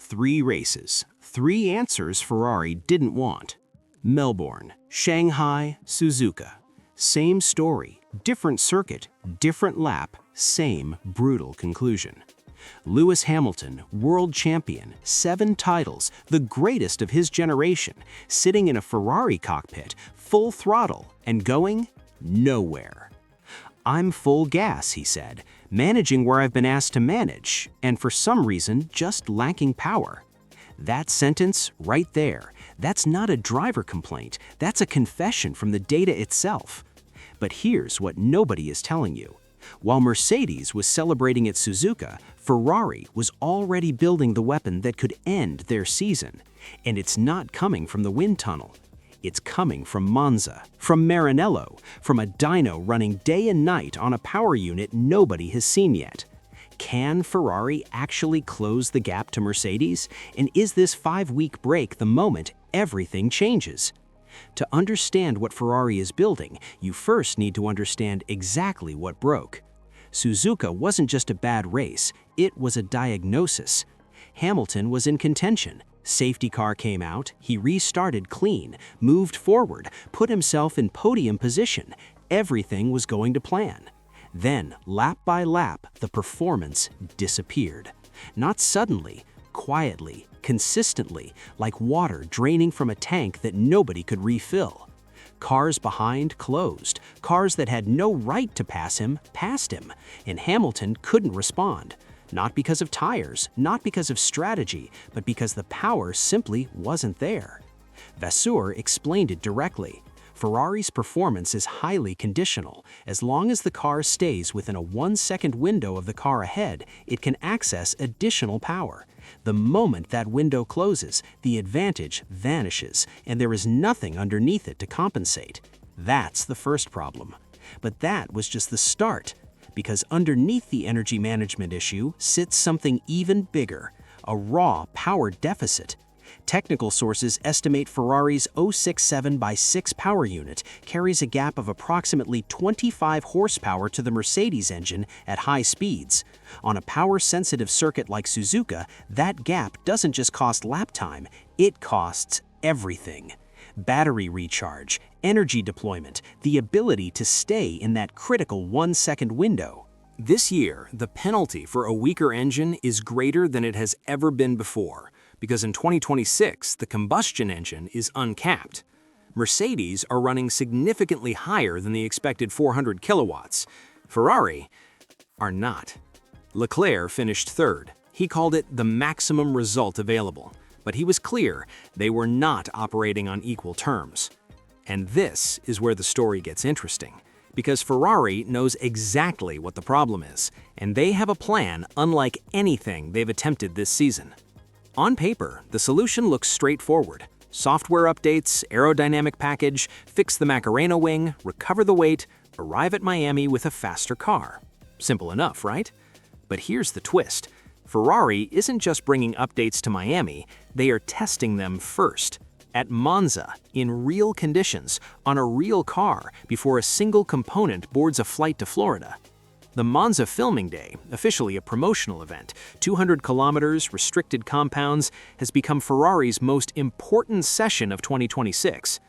3 races, 3 answers Ferrari didn't want. Melbourne, Shanghai, Suzuka. Same story, different circuit, different lap, same brutal conclusion. Lewis Hamilton, world champion, 7 titles, the greatest of his generation, sitting in a Ferrari cockpit, full throttle, and going nowhere. "I'm full gas," he said, "managing where I've been asked to manage, and for some reason just lacking power." That sentence right there, that's not a driver complaint, that's a confession from the data itself. But here's what nobody is telling you. While Mercedes was celebrating at Suzuka, Ferrari was already building the weapon that could end their season. And it's not coming from the wind tunnel. It's coming from Monza, from Maranello, from a dyno running day and night on a power unit nobody has seen yet. Can Ferrari actually close the gap to Mercedes? And is this 5-week break the moment everything changes? To understand what Ferrari is building, you first need to understand exactly what broke. Suzuka wasn't just a bad race, it was a diagnosis. Hamilton was in contention. Safety car came out, he restarted clean, moved forward, put himself in podium position. Everything was going to plan. Then, lap by lap, the performance disappeared. Not suddenly, quietly, consistently, like water draining from a tank that nobody could refill. Cars behind closed. Cars that had no right to pass him, passed him. And Hamilton couldn't respond. Not because of tires, not because of strategy, but because the power simply wasn't there. Vasseur explained it directly. Ferrari's performance is highly conditional. As long as the car stays within a 1-second window of the car ahead, it can access additional power. The moment that window closes, the advantage vanishes, and there is nothing underneath it to compensate. That's the first problem. But that was just the start, because underneath the energy management issue sits something even bigger, a raw power deficit. Technical sources estimate Ferrari's 067/6 power unit carries a gap of approximately 25 horsepower to the Mercedes engine at high speeds. On a power-sensitive circuit like Suzuka, that gap doesn't just cost lap time, it costs everything. Battery recharge, energy deployment, the ability to stay in that critical 1-second window. This year, the penalty for a weaker engine is greater than it has ever been before, because in 2026, the combustion engine is uncapped. Mercedes are running significantly higher than the expected 400 kilowatts. Ferrari are not. Leclerc finished third. He called it the maximum result available, but he was clear they were not operating on equal terms. And this is where the story gets interesting, because Ferrari knows exactly what the problem is, and they have a plan unlike anything they've attempted this season. On paper, the solution looks straightforward. Software updates, aerodynamic package, fix the Maranello wing, recover the weight, arrive at Miami with a faster car. Simple enough, right? But here's the twist. Ferrari isn't just bringing updates to Miami, they are testing them first. At Monza, in real conditions, on a real car, before a single component boards a flight to Florida. The Monza filming day, officially a promotional event, 200 kilometers, restricted compounds, has become Ferrari's most important session of 2026.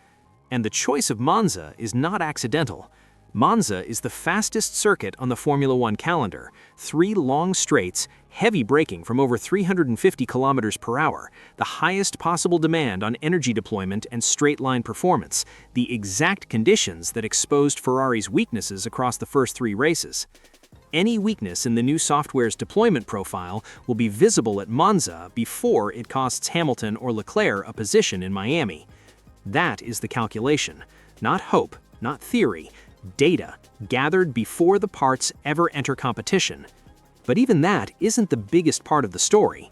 And the choice of Monza is not accidental. Monza is the fastest circuit on the Formula One calendar, 3 long straights, heavy braking from over 350 kilometers per hour, the highest possible demand on energy deployment and straight-line performance, the exact conditions that exposed Ferrari's weaknesses across the first 3 races. Any weakness in the new software's deployment profile will be visible at Monza before it costs Hamilton or Leclerc a position in Miami. That is the calculation, not hope, not theory, data gathered before the parts ever enter competition. But even that isn't the biggest part of the story.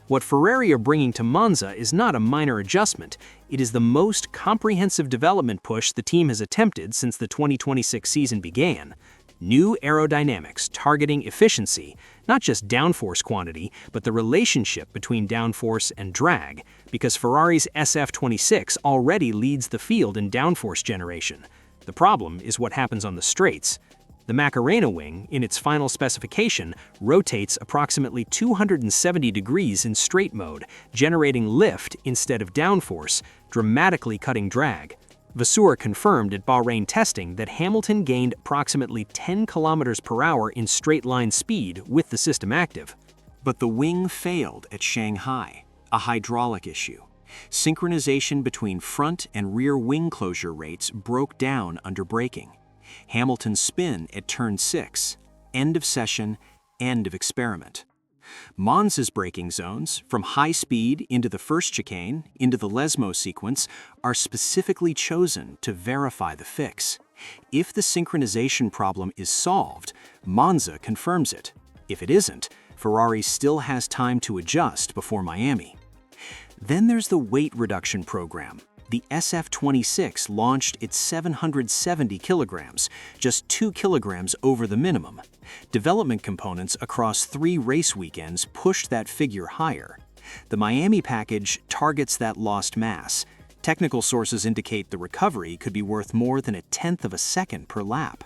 What Ferrari are bringing to Monza is not a minor adjustment, it is the most comprehensive development push the team has attempted since the 2026 season began. New aerodynamics targeting efficiency, not just downforce quantity, but the relationship between downforce and drag, because Ferrari's SF26 already leads the field in downforce generation. The problem is what happens on the straights. The Macarena wing, in its final specification, rotates approximately 270 degrees in straight mode, generating lift instead of downforce, dramatically cutting drag. Vasseur confirmed at Bahrain testing that Hamilton gained approximately 10 km per hour in straight-line speed with the system active. But the wing failed at Shanghai, a hydraulic issue. Synchronization between front and rear wing closure rates broke down under braking. Hamilton's spin at turn 6, end of session, end of experiment. Monza's braking zones, from high speed into the first chicane, into the Lesmo sequence, are specifically chosen to verify the fix. If the synchronization problem is solved, Monza confirms it. If it isn't, Ferrari still has time to adjust before Miami. Then there's the weight reduction program. The SF26 launched at 770 kilograms, just 2 kilograms over the minimum. Development components across 3 race weekends pushed that figure higher. The Miami package targets that lost mass. Technical sources indicate the recovery could be worth more than 1/10 of a second per lap.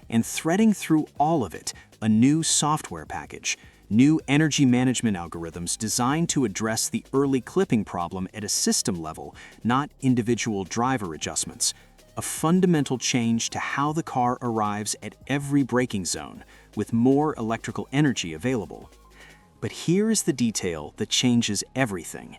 And threading through all of it, a new software package. New energy management algorithms designed to address the early clipping problem at a system level, not individual driver adjustments. A fundamental change to how the car arrives at every braking zone, with more electrical energy available. But here is the detail that changes everything.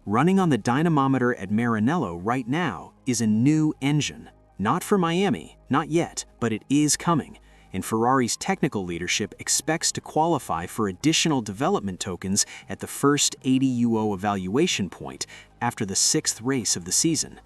Running on the dynamometer at Maranello right now is a new engine. Not for Miami, not yet, but it is coming. And Ferrari's technical leadership expects to qualify for additional development tokens at the first 80 UO evaluation point after the 6th race of the season.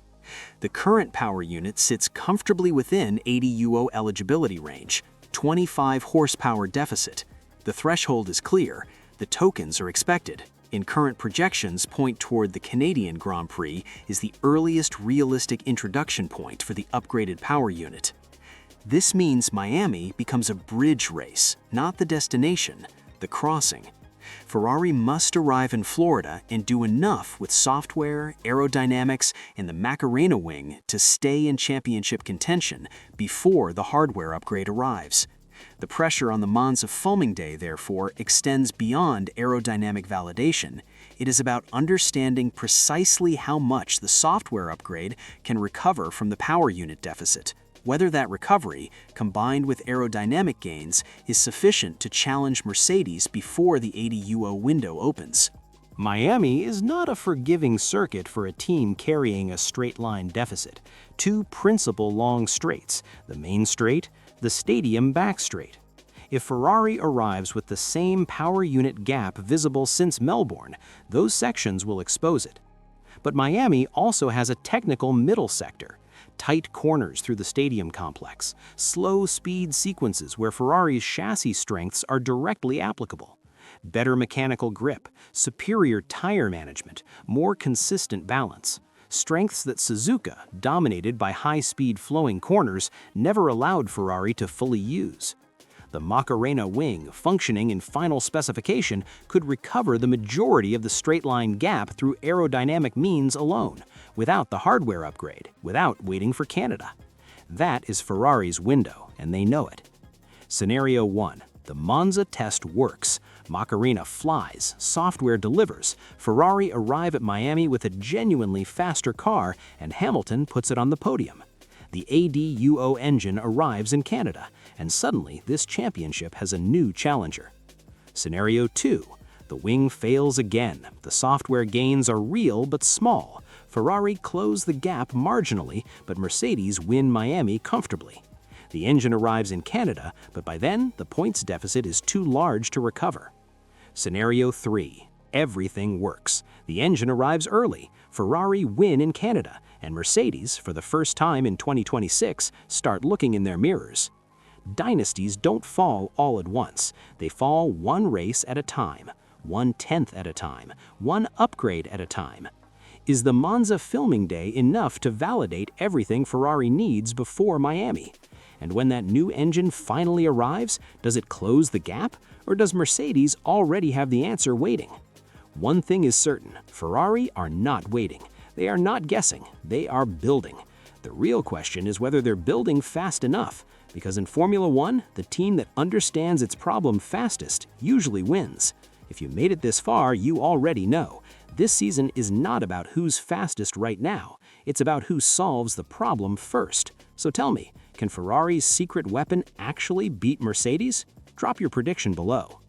The current power unit sits comfortably within 80 UO eligibility range, 25 horsepower deficit. The threshold is clear, the tokens are expected, and current projections point toward the Canadian Grand Prix is the earliest realistic introduction point for the upgraded power unit. This means Miami becomes a bridge race, not the destination, the crossing. Ferrari must arrive in Florida and do enough with software, aerodynamics, and the Macarena wing to stay in championship contention before the hardware upgrade arrives. The pressure on the Monza foaming day, therefore, extends beyond aerodynamic validation. It is about understanding precisely how much the software upgrade can recover from the power unit deficit. Whether that recovery, combined with aerodynamic gains, is sufficient to challenge Mercedes before the 80 UO window opens. Miami is not a forgiving circuit for a team carrying a straight-line deficit. 2 principal long straights, the main straight, the stadium back straight. If Ferrari arrives with the same power unit gap visible since Melbourne, those sections will expose it. But Miami also has a technical middle sector. Tight corners through the stadium complex, slow speed sequences where Ferrari's chassis strengths are directly applicable. Better mechanical grip, superior tire management, more consistent balance. Strengths that Suzuka, dominated by high-speed flowing corners, never allowed Ferrari to fully use. The Macarena wing, functioning in final specification, could recover the majority of the straight-line gap through aerodynamic means alone, without the hardware upgrade, without waiting for Canada. That is Ferrari's window, and they know it. Scenario 1. The Monza test works. Macarena flies, software delivers, Ferrari arrive at Miami with a genuinely faster car, and Hamilton puts it on the podium. The ADUO engine arrives in Canada, and suddenly this championship has a new challenger. Scenario 2. The wing fails again. The software gains are real but small. Ferrari close the gap marginally, but Mercedes win Miami comfortably. The engine arrives in Canada, but by then the points deficit is too large to recover. Scenario 3. Everything works. The engine arrives early. Ferrari win in Canada, and Mercedes, for the first time in 2026, start looking in their mirrors. Dynasties don't fall all at once. They fall one race at a time, 1/10 at a time, one upgrade at a time. Is the Monza filming day enough to validate everything Ferrari needs before Miami? And when that new engine finally arrives, does it close the gap, or does Mercedes already have the answer waiting? One thing is certain, Ferrari are not waiting. They are not guessing, they are building. The real question is whether they're building fast enough. Because in Formula One, the team that understands its problem fastest usually wins. If you made it this far, you already know. This season is not about who's fastest right now. It's about who solves the problem first. So tell me, can Ferrari's secret weapon actually beat Mercedes? Drop your prediction below.